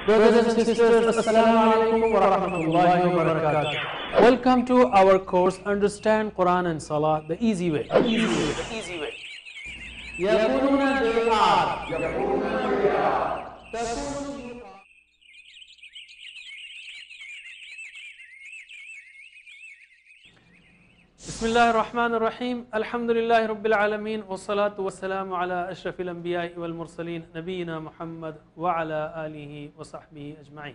Brothers and sisters, Assalamu alaikum wa rahmatullahi wa barakatuh. Welcome to our course Understand Quran and Salah the easy way. يقولون they are. Bismillahir Rahmanir Rahim. Alhamdulillahi Rabbil Alameen. Wassalatu wassalamu ala ashrafil anbiya'i wal mursaleen nabiyyina Muhammad wa ala alihi wa sahbihi ajma'in.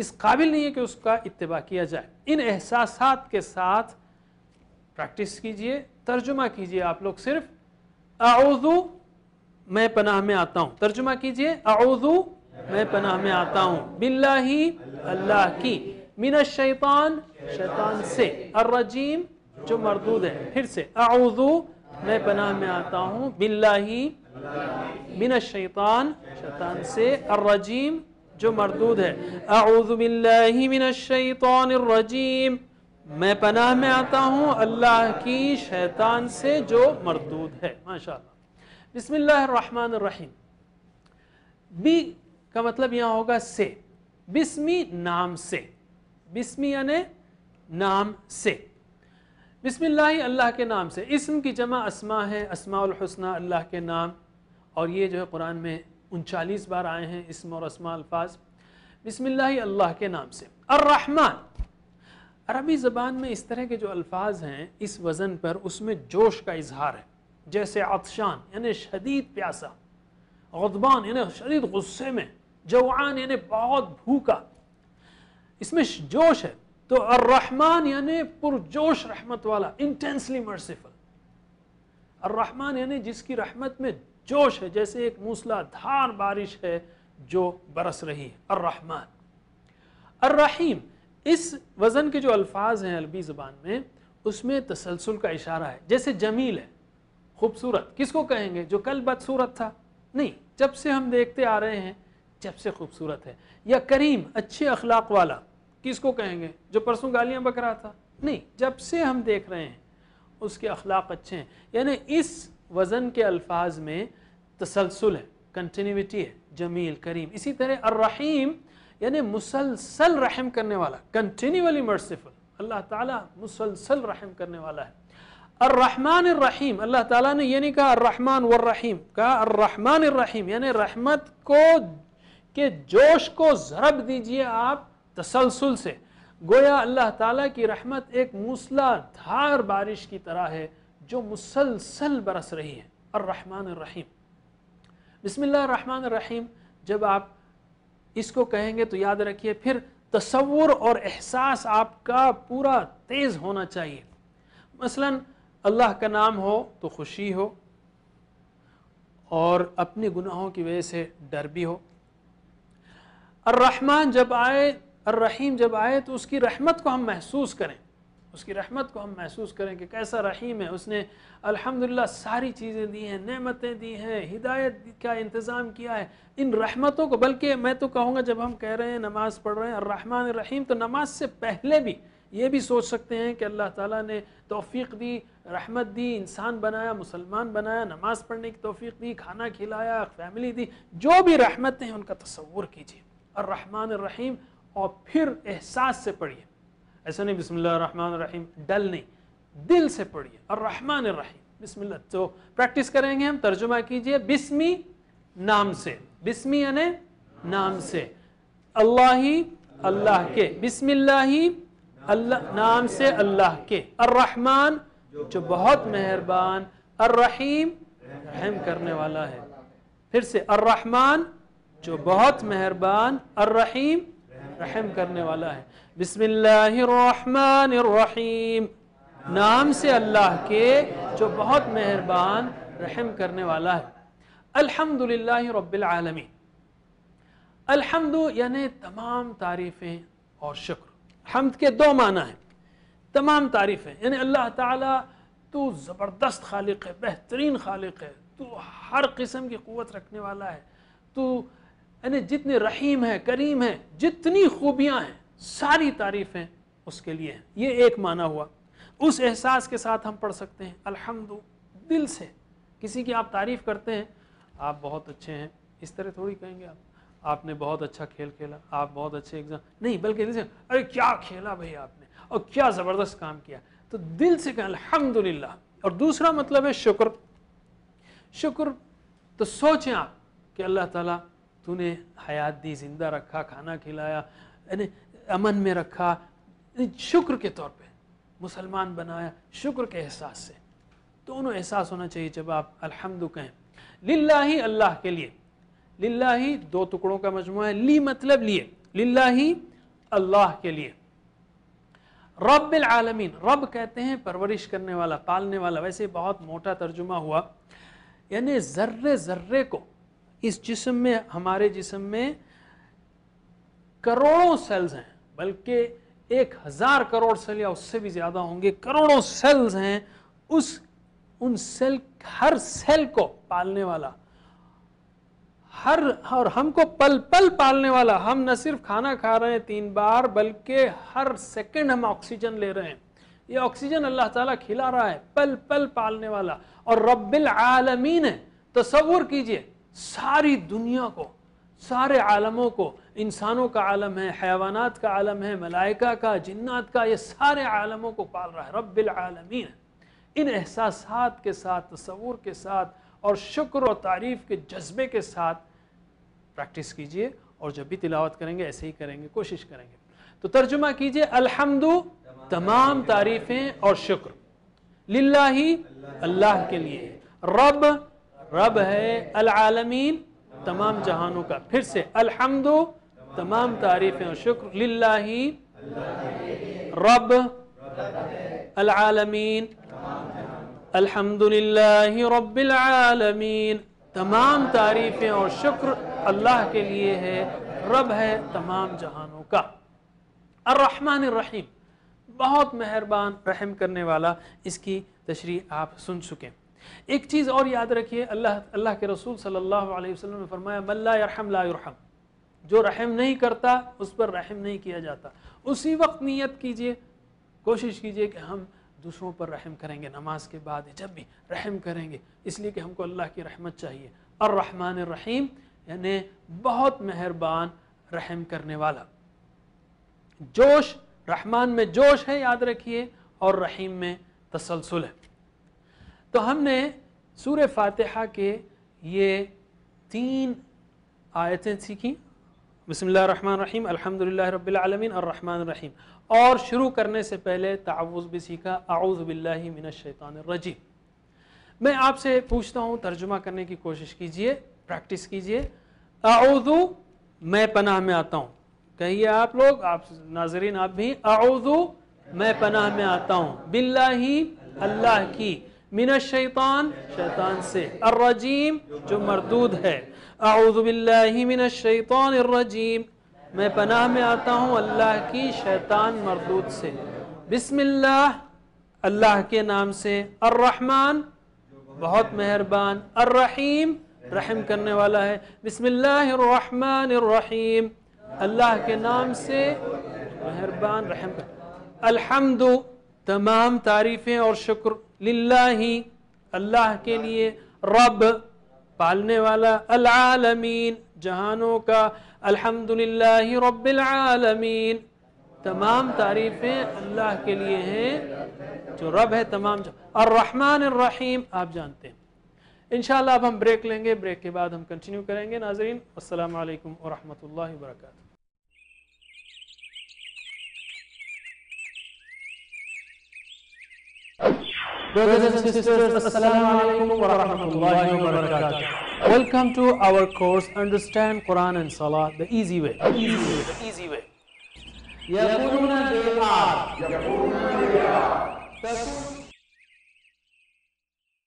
اس قابل نہیں ہے کہ اس کا اتباع کیا جائے۔ ان احساسات کے ساتھ پریکٹس کیجئے، ترجمہ کیجئے آپ لوگ صرف اعوذ میں پناہ میں آتا ہوں، ترجمہ کیجئے اعوذ میں پناہ میں آتا ہوں باللہ اللہ کی، من الشیطان شیطان سے، الرجیم جو مردود ہے، پھر سے اعوذ میں پناہ میں آتا ہوں باللہ من الشیطان شیطان سے، الرجیم جو مردود ہے، اعوذ باللہ من الشیطان الرجیم میں پناہ میں آتا ہوں اللہ کی شیطان سے جو مردود ہے۔ ماشاءاللہ۔ بسم اللہ الرحمن الرحیم، بی کا مطلب یہاں ہوگا سے، بسمی نام سے، بسمی یعنی نام سے، بسم اللہ اللہ کے نام سے، اسم کی جمع اسماء ہے، اسماء الحسنہ اللہ کے نام، اور یہ جو ہے قرآن میں 39 بار آئے ہیں اسم اور اسماء الفاظ۔ بسم اللہ اللہ کے نام سے۔ الرحمن، عربی زبان میں اس طرح کے جو الفاظ ہیں اس وزن پر، اس میں جوش کا اظہار ہے، جیسے عطشان یعنی شدید پیاسا، غضبان یعنی شدید غصے میں، جوعان یعنی بہت بھوکا، اس میں جوش ہے۔ تو الرحمن یعنی پرجوش رحمت والا، انٹینسلی مرسیفل۔ الرحمن یعنی جس کی رحمت میں جوش ہے، جیسے ایک موسلا دھار بارش ہے جو برس رہی ہے، الرحمن۔ الرحیم، اس وزن کے جو الفاظ ہیں عربی زبان میں، اس میں تسلسل کا اشارہ ہے، جیسے جمیل ہے، خوبصورت، کس کو کہیں گے جو کل بدصورت تھا؟ نہیں، جب سے ہم دیکھتے آ رہے ہیں جب سے خوبصورت ہے۔ یا کریم، اچھے اخلاق والا، کس کو کہیں گے جو پرسوں گالیاں بک رہا تھا؟ نہیں، جب سے ہم دیکھ رہے ہیں اس کے اخلاق اچھے ہیں، یعنی اس وزن کے الفاظ میں تسلسل ہے، کنٹینیوٹی ہے، جمیل، کریم۔ اسی طرح الرحیم یعنی مسلسل رحم کرنے والا، کنٹینیولی مرسیفل، اللہ تعالیٰ مسلسل رحم کرنے والا ہے۔ الرحمن الرحیم، اللہ تعالیٰ نے یہ نہیں کہا الرحمن والرحیم، کہا الرحمن الرحیم، یعنی رحمت کو کہ جوش کو ضرب دیجئے آپ تسلسل سے، گویا اللہ تعالیٰ کی رحمت ایک موسلا دھار بارش کی طرح ہے جو مسلسل برس رہی ہے۔ الرحمن الرحیم۔ بسم اللہ الرحمن الرحیم جب آپ اس کو کہیں گے تو یاد رکھیے پھر تصور اور احساس آپ کا پورا تیز ہونا چاہیے۔ مثلا اللہ کا نام ہو تو خوشی ہو، اور اپنے گناہوں کی وجہ سے ڈر بھی ہو۔ الرحمن جب آئے، الرحیم جب آئے تو اس کی رحمت کو ہم محسوس کریں، اس کی رحمت کو ہم محسوس کریں کہ کیسا رحیم ہے، اس نے الحمدللہ ساری چیزیں دی ہیں، نعمتیں دی ہیں، ہدایت کا انتظام کیا ہے۔ ان رحمتوں کو، بلکہ میں تو کہوں گا جب ہم کہہ رہے ہیں نماز پڑھ رہے ہیں الرحمن الرحیم، تو نماز سے پہلے بھی یہ بھی سوچ سکتے ہیں کہ اللہ تعالیٰ نے توفیق دی، رحمت دی، انسان بنایا، مسلمان بنایا، نماز پڑھنے کی توفیق دی، کھانا کھلایا، فیملی دی، جو بھی رحمتیں ہیں ان کا تصور کیجیے الرحمن الرحیم، اور پھر احساس سے پڑھیے۔ ایسا نہیں بسم اللہ الرحمن الرحیم ڈل نہیں، دل سے پڑھیے الرحمن الرحیم۔ بسم اللہ، تو پریکٹس کریں گے ہم، ترجمہ کیجئے بسمی نام سے، بسمی یعنی نام سے، اللہ اللہ کے، بسم اللہ اللہ نام سے اللہ کے، الرحمن جو بہت مہربان، الرحیم رحم کرنے والا ہے، پھر سے الرحمن جو بہت مہربان، الرحیم رحم کرنے والا ہے۔ بسم اللہ الرحمن الرحیم، نام سے اللہ کے جو بہت مہربان رحم کرنے والا ہے۔ الحمدللہ رب العالمین، الحمد یعنی تمام تعریفیں اور شکر۔ حمد کے دو معنی ہیں، تمام تعریفیں یعنی اللہ تعالیٰ تو زبردست خالق ہے، بہترین خالق ہے، تو ہر قسم کی قوت رکھنے والا ہے، تو یعنی جتنے رحیم ہے، کریم ہے، جتنی خوبیاں ہیں ساری تعریفیں اس کے لیے ہیں۔ یہ ایک معنی ہوا۔ اس احساس کے ساتھ ہم پڑھ سکتے ہیں الحمد، دل سے کسی کی آپ تعریف کرتے ہیں، آپ بہت اچھے ہیں، اس طرح تھوڑی کہیں گے آپ نے بہت اچھا کھیل کھیلا، آپ بہت اچھے ایگزام، نہیں، بلکہ دل سے ارے کیا کھیلا بھائی آپ نے، اور کیا زبردست کام کیا، تو دل سے کہیں الحمدللہ۔ اور دوسرا مطلب ہے شکر۔ شکر تو سوچیں آپ کہ اللہ تعالیٰ تو نے حیات دی، زندہ رکھا، کھانا کھلایا، یعنی امن میں رکھا، شکر کے طور پہ مسلمان بنایا، شکر کے احساس سے۔ دونوں احساس ہونا چاہیے جب آپ الحمد کہیں۔ للہ اللہ کے لیے، للہ دو ٹکڑوں کا مجموعہ ہے، لی مطلب لیے، للہ اللہ کے لیے. رب العالمین, رب کہتے ہیں پرورش کرنے والا, پالنے والا. ویسے بہت موٹا ترجمہ ہوا, یعنی ذرے ذرے کو اس جسم میں, ہمارے جسم میں کروڑوں سیلز ہیں, بلکہ 1000 کروڑ سیل یا اس سے بھی زیادہ ہوں گے, کروڑوں سیلز ہیں. ان سیل, ہر سیل کو پالنے والا, اور ہم کو پل پل پالنے والا. ہم نہ صرف کھانا کھا رہے ہیں 3 بار, بلکہ ہر سیکنڈ ہم آکسیجن لے رہے ہیں. یہ آکسیجن اللہ تعالیٰ کھلا رہا ہے, پل پل پالنے والا. اور رب العالمین ہے. تصور کیجئے ساری دنیا کو, سارے عالموں کو, انسانوں کا عالم ہے, حیوانات کا عالم ہے, ملائکہ کا, جنات کا, یہ سارے عالموں کو پال رہا ہے. رب العالمین. ان احساسات کے ساتھ, تصور کے ساتھ, اور شکر و تعریف کے جذبے کے ساتھ پریکٹس کیجئے, اور جب بھی تلاوت کریں گے ایسے ہی کریں گے, کوشش کریں گے. تو ترجمہ کیجئے, الحمد تمام تعریفیں اور شکر, للہ اللہ کے لیے, رب رب ہے, العالمین تمام جہانوں کا. پھر سے الحمد تمام تعریفیں اور شکر, للہ رب العالمین, الحمدللہ رب العالمین, تمام تعریفیں اور شکر اللہ کے لیے ہے, رب ہے تمام جہانوں کا. الرحمن الرحیم, بہت مہربان, رحم کرنے والا. اس کی تشریح آپ سن چکے. ایک چیز اور یاد رکھیے, اللہ کے رسول صلی اللہ علیہ وسلم نے فرمایا, من لا یرحم لا یرحم, جو رحم نہیں کرتا اس پر رحم نہیں کیا جاتا. اسی وقت نیت کیجئے, کوشش کیجئے کہ ہم دوسروں پر رحم کریں گے. نماز کے بعد جب بھی رحم کریں گے, اس لیے کہ ہم کو اللہ کی رحمت چاہیے. الرحمن الرحیم, یعنی بہت مہربان, رحم کرنے والا. جوش, رحمان میں جوش ہے یاد رکھیے, اور رحیم میں تسلسل ہے. تو ہم نے سورہ فاتحہ کے یہ 3 آیتیں سیکھی. بسم اللہ الرحمن الرحیم, الحمدللہ رب العالمین, الرحمن الرحیم. اور شروع کرنے سے پہلے تعوذ بھی سیکھا, اعوذ باللہ من الشیطان الرجیم. میں آپ سے پوچھتا ہوں, ترجمہ کرنے کی کوشش کیجئے, پریکٹس کیجئے. اعوذ, میں پناہ میں آتا ہوں. کہیے آپ لوگ, آپ ناظرین آپ بھی, اعوذ میں پناہ میں آتا ہوں, باللہ اللہ کی, من الشیطان شیطان سے, الرجیم جو مردود ہے. اعوذ باللہ من الشیطان الرجیم, میں پناہ میں آتا ہوں اللہ کی شیطان مردود سے. بسم اللہ, اللہ کے نام سے. الرحمن, بہت مہربان. الرحیم, رحم کرنے والا ہے. بسم اللہ الرحمن الرحیم, اللہ کے نام سے مہربان, رحم کر. الحمد, تمام تعریفیں اور شکر, للہ اللہ کے لیے, رب پالنے والا, العالمین جہانوں کا, الحمدللہ رب العالمین, تمام تعریفیں اللہ کے لیے ہیں جو رب ہے تمام. الرحمن الرحیم آپ جانتے ہیں. انشاءاللہ اب ہم بریک لیں گے, بریک کے بعد ہم کنٹینیو کریں گے. ناظرین السلام علیکم ورحمۃ اللہ وبرکاتہ. Brothers and sisters, Assalamu alaikum wa rahmatullahi wa barakatuh. Welcome to our course, Understand Quran and Salah the easy way. The easy way. يقولون they are.